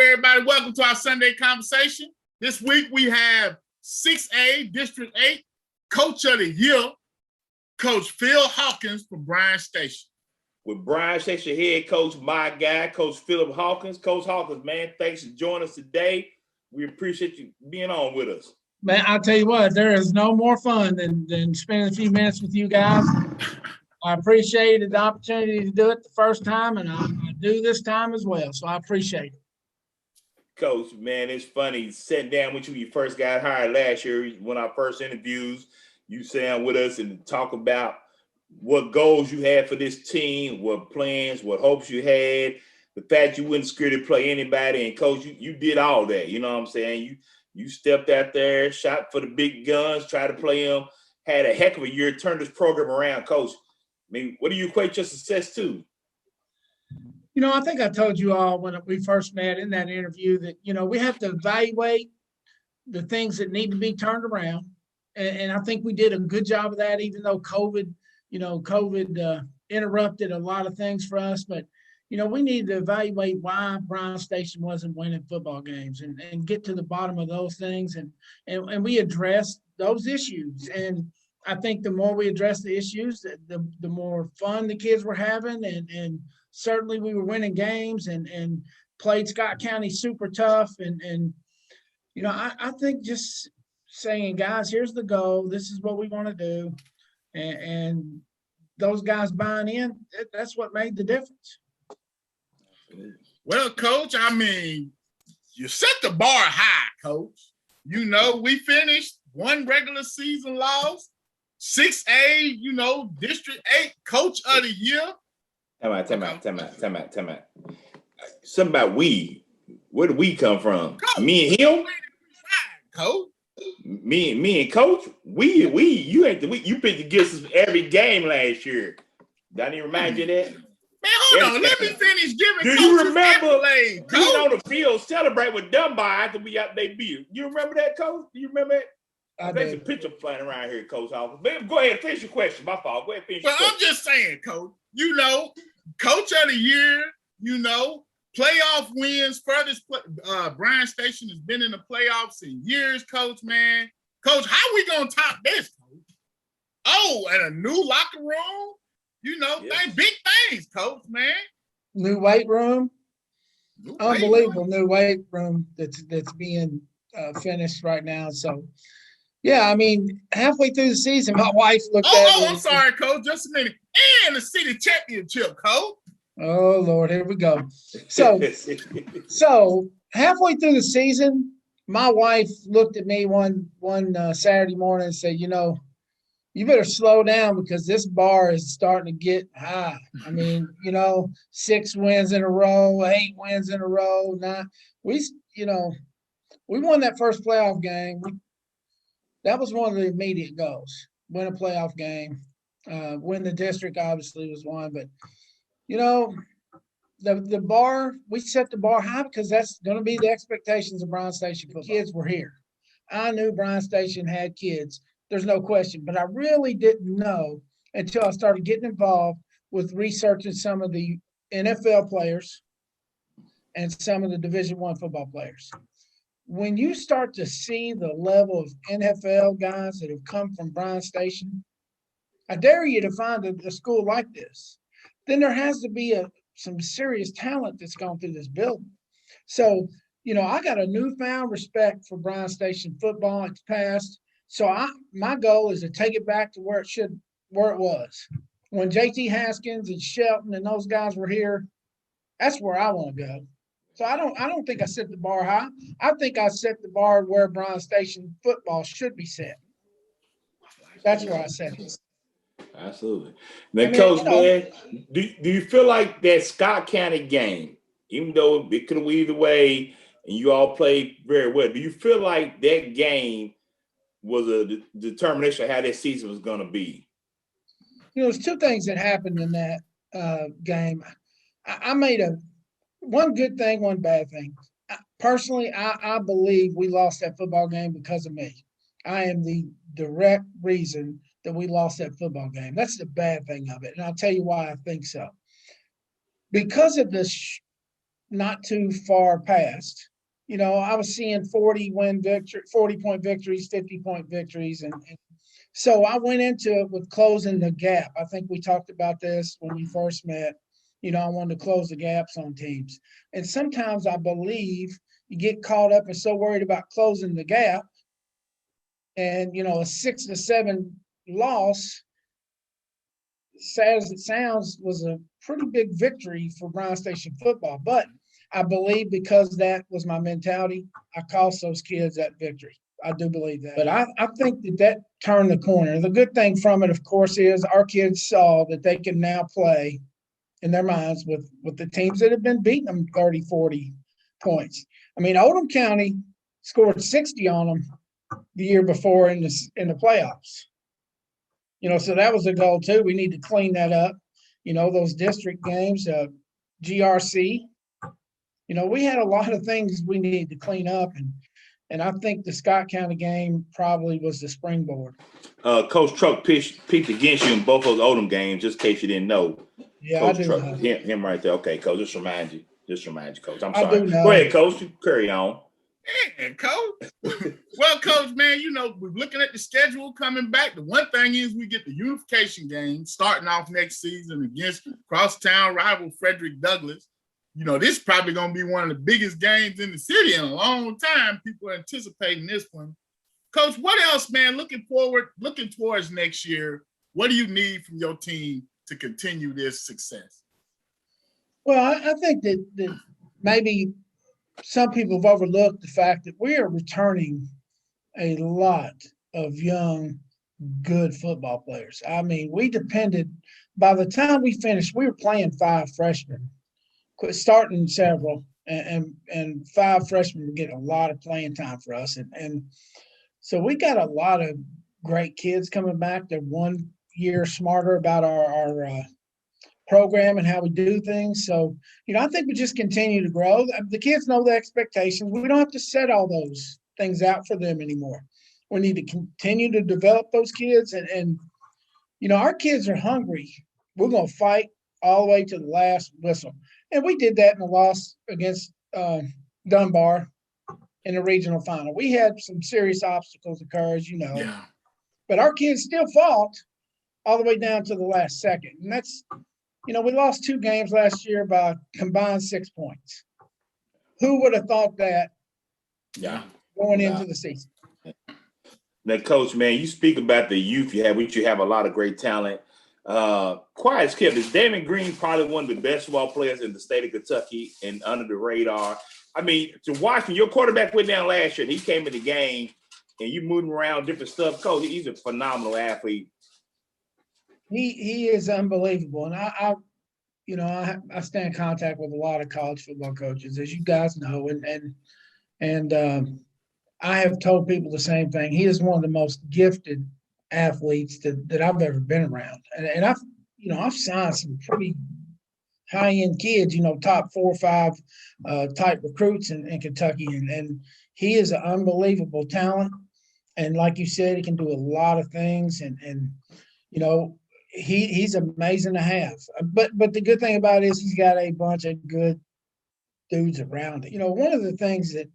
everybody? Welcome to our Sunday conversation. This week we have 6A District 8 Coach of the Year, Coach Philip Hawkins from Bryan Station. With Bryan Station head coach, my guy, Coach Philip Hawkins. Coach Hawkins, man, thanks for joining us today. We appreciate you being on with us. Man, I'll tell you what, there is no more fun than spending a few minutes with you guys. I appreciated the opportunity to do it the first time, and I do this time as well, so I appreciate it. Coach, man, it's funny sitting down with you. You first got hired last year. One of our first interviews, you sat down with us and talk about what goals you had for this team, what plans, what hopes you had, the fact you wouldn't scared to play anybody. And, Coach, you did all that. You know what I'm saying? You stepped out there, shot for the big guns, tried to play them, had a heck of a year, turned this program around. Coach, I mean, what do you equate your success to? You know, I think I told you all when we first met in that interview that, you know, we have to evaluate the things that need to be turned around. And I think we did a good job of that, even though COVID interrupted a lot of things for us. But, you know, we need to evaluate why Bryan Station wasn't winning football games and get to the bottom of those things. And we addressed those issues. And I think the more we address the issues, the more fun the kids were having. And certainly we were winning games and played Scott County super tough. And you know, I think just saying, guys, here's the goal. This is what we want to do. And those guys buying in, that's what made the difference. Well, Coach, I mean, you set the bar high, Coach. You know, we finished one regular season loss, 6A, you know, District 8 Coach of the Year. Time out. Something about we. Where do we come from? Coach, me and him? Coach. Me and Coach? You picked against us every game last year. Don't even remind you of that? Man, hold on. Let me finish giving Do you remember accolades, being on the field celebrate with Dunbar after we out they beat? You remember that, Coach? Do you remember that? There's a picture flying around here, Coach Hawkins. Go ahead, finish your question. My fault. Go ahead, finish your question. I'm just saying, Coach, you know, Coach of the Year, you know, playoff wins, furthest Bryan Station has been in the playoffs in years, Coach, man. Coach, how we going to top this, Coach? Oh, and a new locker room? You know, big things, Coach, man. New weight room. Unbelievable new weight room that's being finished right now. So, yeah, I mean, halfway through the season, my wife looked at me. Oh, I'm sorry, Coach. Just a minute. And the city championship, Coach. Oh, Lord, here we go. So halfway through the season, my wife looked at me one Saturday morning and said, you know, you better slow down because this bar is starting to get high. I mean, you know, 6 wins in a row, 8 wins in a row. 9. We won that first playoff game. That was one of the immediate goals, win a playoff game. Win the district obviously was one, but, you know, the bar, we set the bar high because that's going to be the expectations of Bryan Station football. Kids were here. I knew Bryan Station had kids. There's no question, but I really didn't know until I started getting involved with researching some of the NFL players and some of the Division I football players. When you start to see the level of NFL guys that have come from Bryan Station, I dare you to find a school like this. Then there has to be some serious talent that's gone through this building. So, you know, I got a newfound respect for Bryan Station football. It's past. So my goal is to take it back to where it was. When JT Haskins and Shelton and those guys were here, that's where I want to go. So I don't think I set the bar high. I think I set the bar where Bryan Station football should be set. That's where I set it. Absolutely. Now, Coach, man, do you feel like that Scott County game, even though it could have went either way and you all played very well, do you feel like that game was a determination of how that season was going to be? You know, there's 2 things that happened in that game. I made one good thing, one bad thing. Personally, I believe we lost that football game because of me. I am the direct reason that we lost that football game. That's the bad thing of it. And I'll tell you why I think so. Because of this not too far past. You know, I was seeing 40-point victories, 50-point victories. And so I went into it with closing the gap. I think we talked about this when we first met. You know, I wanted to close the gaps on teams. And sometimes I believe you get caught up and so worried about closing the gap. And, you know, a 6-7 loss, sad as it sounds, was a pretty big victory for Bryan Station football. But I believe because that was my mentality, I cost those kids that victory. I do believe that. But I think that turned the corner. The good thing from it, of course, is our kids saw that they can now play in their minds with the teams that have been beating them 30, 40 points. I mean, Oldham County scored 60 on them the year before in the playoffs. You know, so that was a goal too. We need to clean that up. You know, those district games, GRC. You know, we had a lot of things we need to clean up, and I think the Scott County game probably was the springboard. Coach Truck peaked against you in both those Oldham games, just in case you didn't know. Yeah, Coach I do Truck, know. him right there. Okay, Coach, just remind you, Coach. I'm I sorry. do know. Go ahead, Coach. You carry on. Yeah, Coach. Well, Coach, man, you know, we're looking at the schedule coming back. The one thing is we get the unification game starting off next season against crosstown rival Frederick Douglass. You know, this is probably going to be one of the biggest games in the city in a long time. People are anticipating this one. Coach, what else, man, looking towards next year, what do you need from your team to continue this success? Well, I think that maybe some people have overlooked the fact that we are returning a lot of young, good football players. I mean, by the time we finished, we were playing 5 freshmen, starting several, and 5 freshmen were getting a lot of playing time for us. And so we got a lot of great kids coming back. They're 1 year smarter about our program and how we do things. So, you know, I think we just continue to grow. The kids know the expectations. We don't have to set all those things out for them anymore. We need to continue to develop those kids. And you know, our kids are hungry. We're going to fight all the way to the last whistle. And we did that in the loss against Dunbar in the regional final. We had some serious obstacles occur, as you know. Yeah. But our kids still fought all the way down to the last second. And that's, you know, we lost 2 games last year by combined 6 points. Who would have thought that going into the season? Now, Coach, man, you speak about the youth you have, which you have a lot of great talent. Quiet as kept, is Damon Green probably one of the best football players in the state of Kentucky and under the radar? I mean, to watch when your quarterback went down last year and he came in the game and you moved him around different stuff, Coach, he's a phenomenal athlete. He is unbelievable. And I stay in contact with a lot of college football coaches, as you guys know, and I have told people the same thing. He is one of the most gifted athletes that I've ever been around. And I've signed some pretty high-end kids, you know, top 4 or 5 type recruits in Kentucky. And he is an unbelievable talent. And like you said, he can do a lot of things. And you know, he's amazing to have. But the good thing about it is he's got a bunch of good dudes around it. You know, one of the things that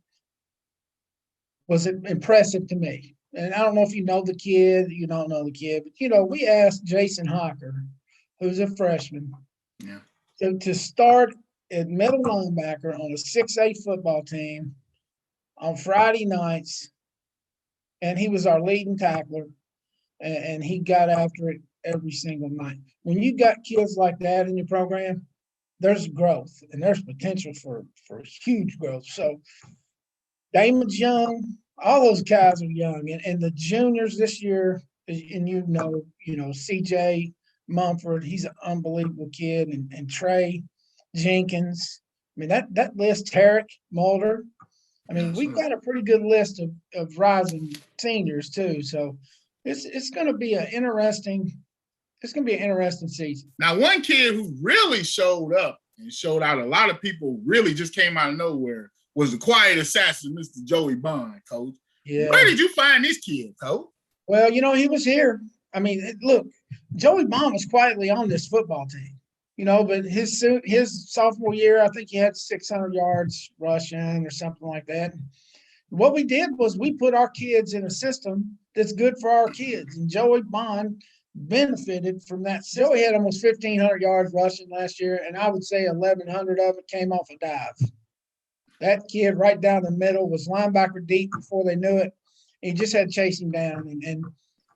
was impressive to me, and I don't know if you know the kid, you don't know the kid, but, you know, we asked Jason Hocker, who's a freshman, to start at middle linebacker on a 6A football team on Friday nights, and he was our leading tackler, and he got after it every single night. When you got kids like that in your program, there's growth and there's potential for huge growth. So Damon's young, all those guys are young, and the juniors this year, and you know, CJ Mumford, he's an unbelievable kid, and Trey Jenkins. I mean, that list, Tarek Mulder. I mean, we've got a pretty good list of rising seniors too. So it's going to be an interesting season. Now, one kid who really showed up and showed out, a lot of people really just came out of nowhere, was the quiet assassin, Mr. Joey Bond, Coach. Yeah. Where did you find this kid, Coach? Well, you know, he was here. I mean, look, Joey Bond was quietly on this football team. but his sophomore year, I think he had 600 yards rushing or something like that. What we did was we put our kids in a system that's good for our kids. And Joey Bond benefited from that. Joey had almost 1,500 yards rushing last year, and I would say 1,100 of it came off a dive. That kid right down the middle was linebacker deep before they knew it. He just had to chase him down. And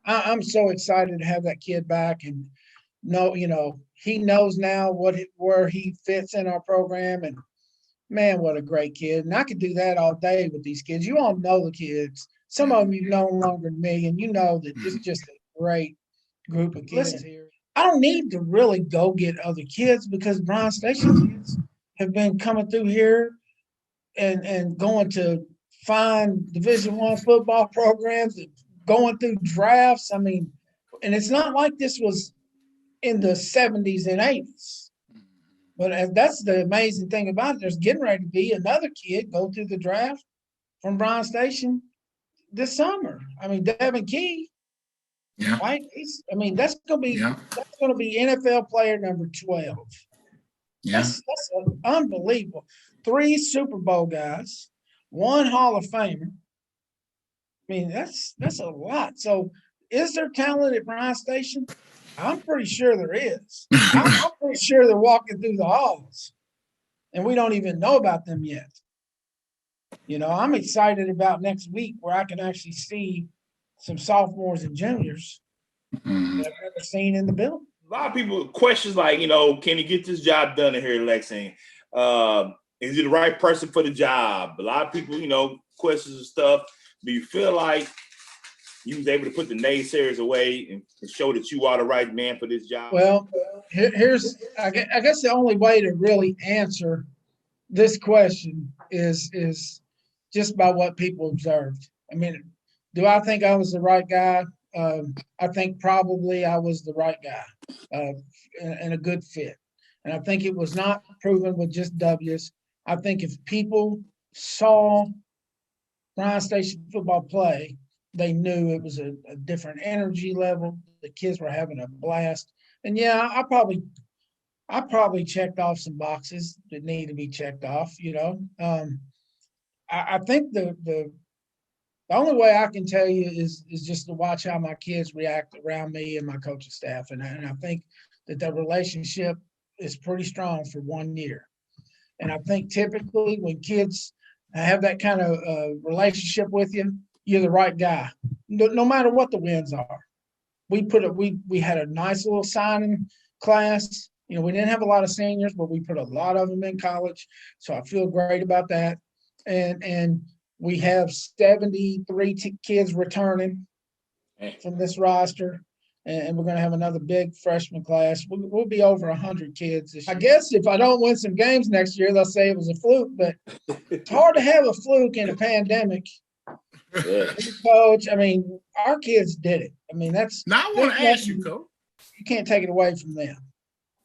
I'm so excited to have that kid back. And he knows now where he fits in our program. And man, what a great kid. And I could do that all day with these kids. You all know the kids. Some of them you've known longer than me, and you know that it's just a great group of kids here. I don't need to really go get other kids because Bryan Station kids have been coming through here and going to find Division I football programs and going through drafts. I mean, and it's not like this was in the 70s and 80s. But that's the amazing thing about it. There's getting ready to be another kid go through the draft from Bryan Station this summer. I mean, Devin Key. Yeah. Right? That's gonna be NFL player number 12. Yeah. That's unbelievable. 3 Super Bowl guys, 1 Hall of Famer. I mean, that's a lot. So is there talent at Bryan Station? I'm pretty sure there is. I'm pretty sure they're walking through the halls, and we don't even know about them yet. I'm excited about next week where I can actually see some sophomores and juniors that I've never seen in the building. A lot of people questions like, can he get this job done in here in Lexington? Is he the right person for the job? A lot of people, questions and stuff. Do you feel like you was able to put the naysayers away and show that you are the right man for this job? Well, here's I guess the only way to really answer this question is just by what people observed. I mean, do I think I was the right guy? I think probably I was the right guy and a good fit. And I think it was not proven with just W's. I think if people saw Bryan Station football play, they knew it was a different energy level. The kids were having a blast. And yeah, I probably checked off some boxes that need to be checked off, I think the only way I can tell you is just to watch how my kids react around me and my coaching staff. And I think that relationship is pretty strong for 1 year. And I think typically when kids have that kind of relationship with you, you're the right guy, no matter what the wins are. We had a nice little signing class. We didn't have a lot of seniors, but we put a lot of them in college. So I feel great about that. And we have 73 kids returning from this roster. And we're going to have another big freshman class. We'll be over 100 kids this year. I guess if I don't win some games next year, they'll say it was a fluke. But it's hard to have a fluke in a pandemic. Yeah. Coach, I mean, our kids did it. I mean, that's. Now I want to ask you, Coach. You can't take it away from them.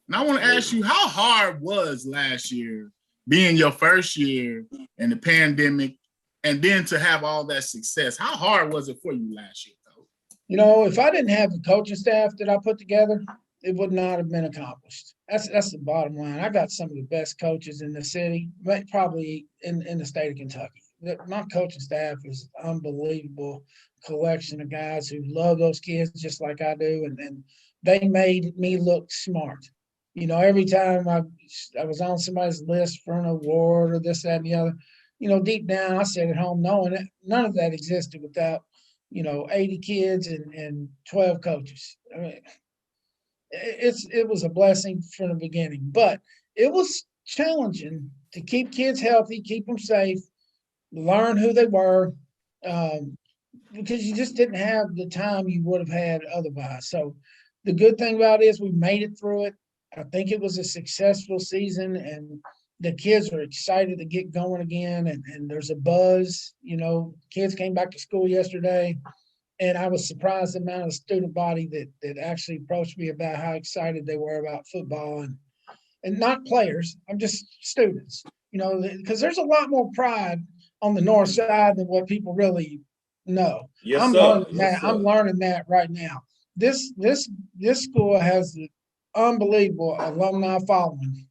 Now I want to ask you, how hard was last year being your first year in the pandemic, and then to have all that success? How hard was it for you last year, Coach? If I didn't have the coaching staff that I put together, it would not have been accomplished. That's the bottom line. I got some of the best coaches in the city, probably in the state of Kentucky. My coaching staff is unbelievable collection of guys who love those kids just like I do, and they made me look smart. Every time I was on somebody's list for an award or this, that, and the other, deep down I sat at home knowing that none of that existed without, 80 kids and 12 coaches. I mean, it was a blessing from the beginning, but it was challenging to keep kids healthy, keep them safe, learn who they were, because you just didn't have the time you would have had otherwise. So the good thing about it is we made it through it. I think it was a successful season, and the kids are excited to get going again, and there's a buzz. Kids came back to school yesterday, and I was surprised the amount of student body that actually approached me about how excited they were about football, and not players. I'm just students, because there's a lot more pride on the north side than what people really know. Yes, I'm sir. learning that. Yes, sir. I'm learning that right now. This school has unbelievable alumni following.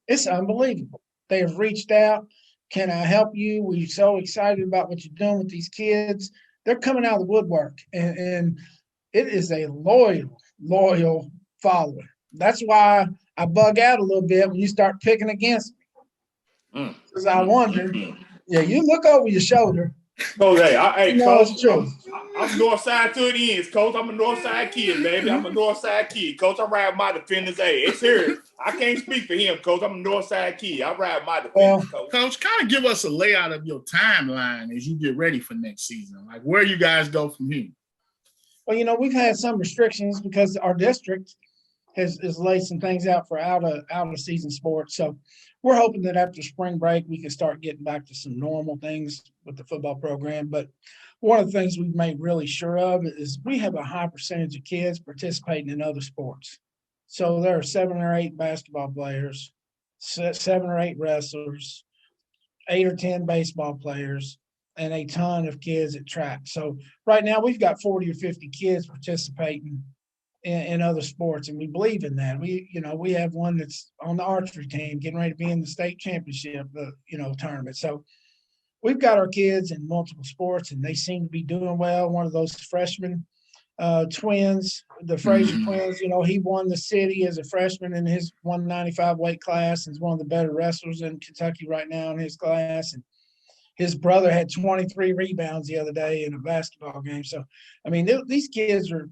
It's unbelievable. They have reached out. Can I help you? We're so excited about what you're doing with these kids. They're coming out of the woodwork, and it is a loyal follower. That's why I bug out a little bit when you start picking against me. Because I wonder, you look over your shoulder. Coach, Coach, it's true. I'm north side to the ends, Coach. I'm a north side kid, baby. I'm a north side kid, Coach. I ride my defenders. Hey, it's here. I can't speak for him, Coach. I'm a north side kid. I ride my defenders, Coach. Coach, kind of give us a layout of your timeline as you get ready for next season. Like where you guys go from here. Well, we've had some restrictions because our district has laid some things out for out of season sports. So we're hoping that after spring break, we can start getting back to some normal things with the football program. But one of the things we've made really sure of is we have a high percentage of kids participating in other sports. So there are 7 or 8 basketball players, 7 or 8 wrestlers, 8 or 10 baseball players, and a ton of kids at track. So right now we've got 40 or 50 kids participating in other sports, and we believe in that. We have one that's on the archery team getting ready to be in the state championship, tournament. So we've got our kids in multiple sports, and they seem to be doing well. One of those freshmen twins, the Frazier twins, he won the city as a freshman in his 195 weight class and is one of the better wrestlers in Kentucky right now in his class. And his brother had 23 rebounds the other day in a basketball game. So, these kids are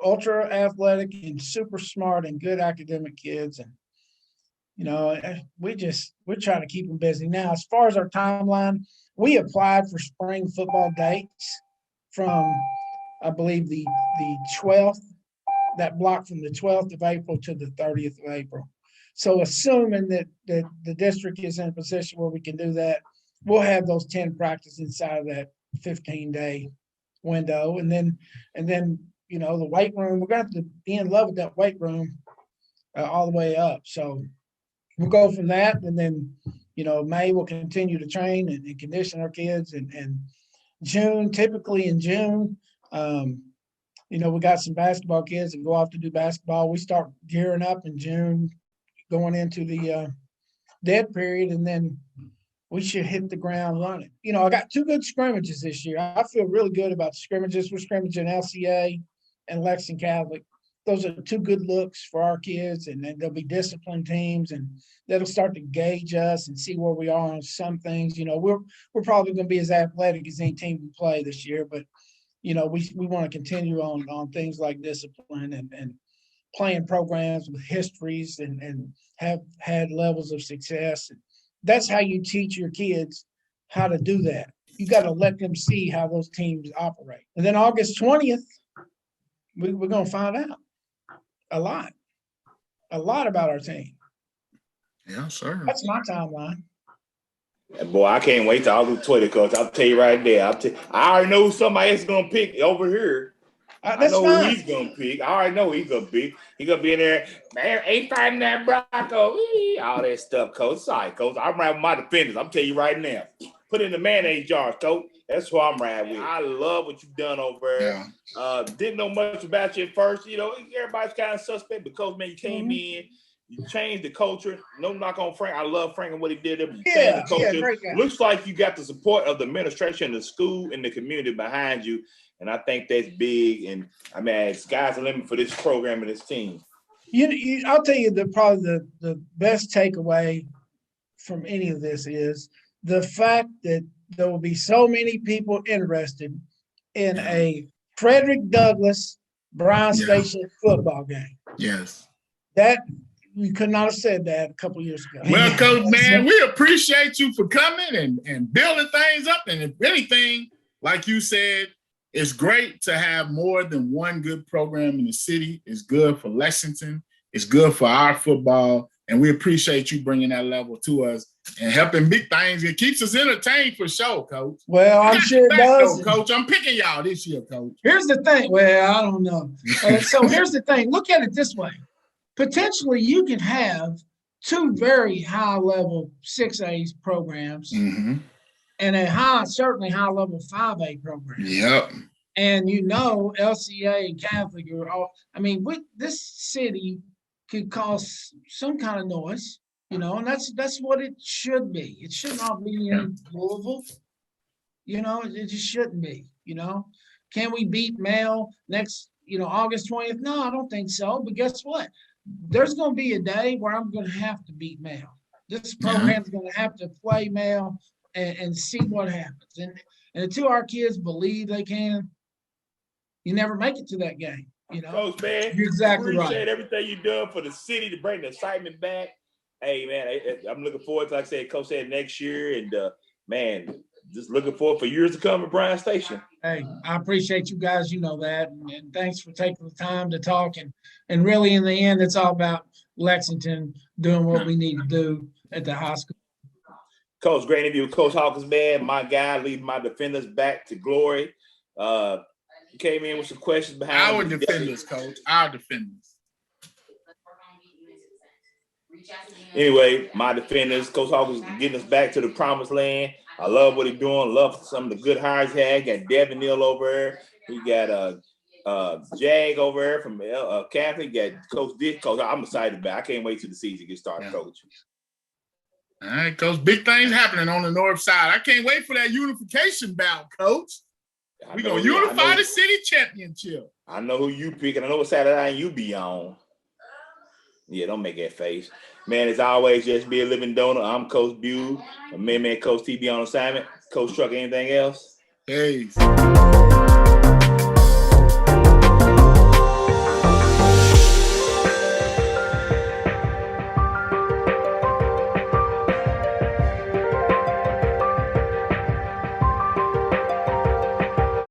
ultra athletic and super smart and good academic kids. And, we're trying to keep them busy. Now, as far as our timeline, we applied for spring football dates from, I believe, the 12th, that block from the 12th of April to the 30th of April. So assuming that the district is in a position where we can do that, we'll have those 10 practices inside of that 15-day window. And then, the weight room, we're going to have to be in love with that weight room all the way up. So we'll go from that. And then, May we'll continue to train and condition our kids. And June, typically in June, we got some basketball kids that go off to do basketball. We start gearing up in June, going into the dead period, and then we should hit the ground running. I got 2 good scrimmages this year. I feel really good about the scrimmages. We're scrimmaging LCA and Lexington Catholic. Those are 2 good looks for our kids, and then there'll be disciplined teams, and that'll start to gauge us and see where we are on some things. We're probably going to be as athletic as any team we play this year, but we want to continue on things like discipline and playing programs with histories and have had levels of success. That's how you teach your kids how to do that. You got to let them see how those teams operate. And then August 20th, we're going to find out a lot about our team. Yeah, sure. That's my timeline. Boy, I can't wait till August 20th, Coach. I'll tell you right there. I already know who somebody else is going to pick over here. I know who he's going to pick. I already know he's going to pick. He's going to be in there, man, ain't fighting that Bronco. All that stuff, Coach. Sorry, Coach. I'm riding my defenders. I'm telling you right now. Put in the mayonnaise jars, Coach. That's who I'm riding with. I love what you've done over there. Yeah. Didn't know much about you at first. Everybody's kind of suspect, but Coach, man, you came in. You changed the culture. No knock on Frank. I love Frank and what he did. You changed the culture. Looks like you got the support of the administration, the school, and the community behind you. And I think that's big. And sky's the limit for this program and this team. I'll tell you probably the best takeaway from any of this is the fact that there will be so many people interested in a Frederick Douglass Bryan Station football game. Yes. That you could not have said that a couple of years ago. Well, Coach, man, we appreciate you for coming and building things up. And if anything, like you said, it's great to have more than one good program in the city. It's good for Lexington. It's good for our football. And we appreciate you bringing that level to us and helping big things. It keeps us entertained for sure, Coach. Well, I'm sure it does. Coach, I'm picking y'all this year, Coach. Here's the thing. Well, I don't know. So here's the thing. Look at it this way. Potentially, you can have 2 very high-level 6A programs and a certainly high-level 5A program. Yep. And LCA and Catholic are all. I mean, this city could cause some kind of noise, and that's what it should be. It should not be in Louisville. It just shouldn't be. Can we beat Male next, August 20th? No, I don't think so. But guess what? There's going to be a day where I'm going to have to beat Male. This program's going to have to play Male and see what happens. And until our kids believe they can, you never make it to that game. Coach, man, you're exactly appreciate right. everything you've done for the city to bring the excitement back. Hey, man, I'm looking forward to, like I said, Coach said, next year. And, man, just looking forward for years to come at Bryan Station. Hey, I appreciate you guys. You know that. And thanks for taking the time to talk. And really, in the end, it's all about Lexington doing what we need to do at the high school. Coach, great interview. Coach Hawkins, man, my guy, leading my defenders back to glory. You came in with some questions behind our defenders, Coach. Our defenders. Anyway, my defenders, Coach Hawkins getting us back to the promised land. I love what he's doing. Love some of the good hires he had. Got Devin Neal over there. We got Jag over there from Catholic. Got Coach Dick. Coach, I'm excited about it. I can't wait till the season gets started, Coach. All right, Coach. Big things happening on the north side. I can't wait for that unification bout, Coach. We're going to unify the city championship. I know who you picking. I know what side of the line you be on. Yeah, don't make that face. Man, as always, just be a living donor. I'm Coach Bew. My man, Coach TB on assignment. Coach Truck, anything else? Peace.